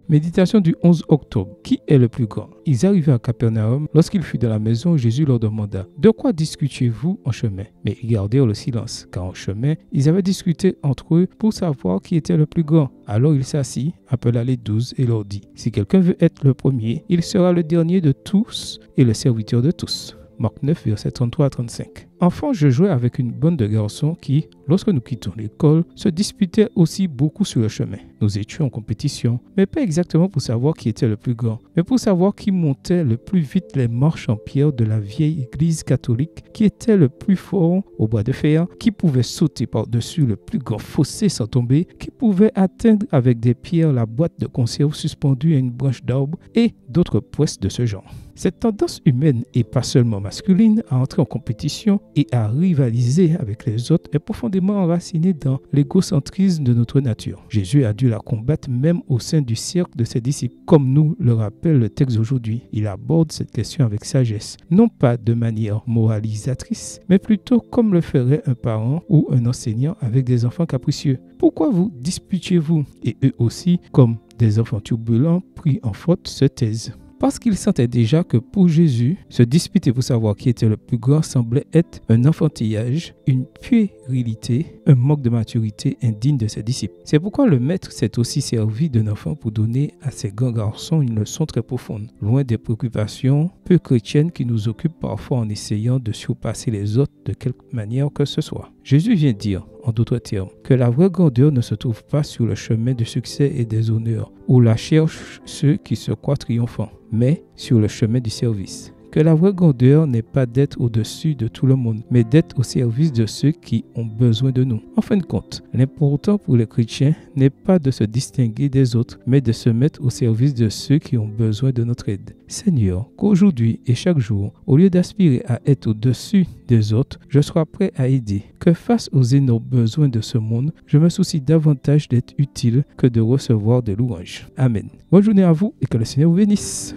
Méditation du 11 octobre. Qui est le plus grand? Ils arrivaient à Capernaum. Lorsqu'il fut dans la maison, Jésus leur demanda: De quoi discutiez-vous en chemin? Mais ils gardèrent le silence, car en chemin, ils avaient discuté entre eux pour savoir qui était le plus grand. Alors il s'assit, appela les 12 et leur dit: Si quelqu'un veut être le premier, il sera le dernier de tous et le serviteur de tous. Marc 9, versets 33 à 35. Enfant, je jouais avec une bande de garçons qui, lorsque nous quittons l'école, se disputaient aussi beaucoup sur le chemin. Nous étions en compétition, mais pas exactement pour savoir qui était le plus grand, mais pour savoir qui montait le plus vite les marches en pierre de la vieille église catholique, qui était le plus fort au bois de fer, qui pouvait sauter par-dessus le plus grand fossé sans tomber, qui pouvait atteindre avec des pierres la boîte de conserve suspendue à une branche d'arbre et d'autres prouesses de ce genre. Cette tendance humaine, et pas seulement masculine, à entrer en compétition et à rivaliser avec les autres est profondément enracinée dans l'égocentrisme de notre nature. Jésus a dû la combattre même au sein du cercle de ses disciples, comme nous le rappelle le texte aujourd'hui. Il aborde cette question avec sagesse, non pas de manière moralisatrice, mais plutôt comme le ferait un parent ou un enseignant avec des enfants capricieux. Pourquoi vous disputiez-vous? Et eux aussi, comme des enfants turbulents pris en faute, se taisent. Parce qu'il sentait déjà que pour Jésus, se disputer pour savoir qui était le plus grand semblait être un enfantillage, une puérilité, un manque de maturité indigne de ses disciples. C'est pourquoi le maître s'est aussi servi d'un enfant pour donner à ces grands garçons une leçon très profonde, loin des préoccupations peu chrétiennes qui nous occupent parfois en essayant de surpasser les autres de quelque manière que ce soit. Jésus vient dire, en d'autres termes, que la vraie grandeur ne se trouve pas sur le chemin du succès et des honneurs, où la cherchent ceux qui se croient triomphants, mais sur le chemin du service. Que la vraie grandeur n'est pas d'être au-dessus de tout le monde, mais d'être au service de ceux qui ont besoin de nous. En fin de compte, l'important pour les chrétiens n'est pas de se distinguer des autres, mais de se mettre au service de ceux qui ont besoin de notre aide. Seigneur, qu'aujourd'hui et chaque jour, au lieu d'aspirer à être au-dessus des autres, je sois prêt à aider. Que face aux énormes besoins de ce monde, je me soucie davantage d'être utile que de recevoir des louanges. Amen. Bonne journée à vous et que le Seigneur vous bénisse.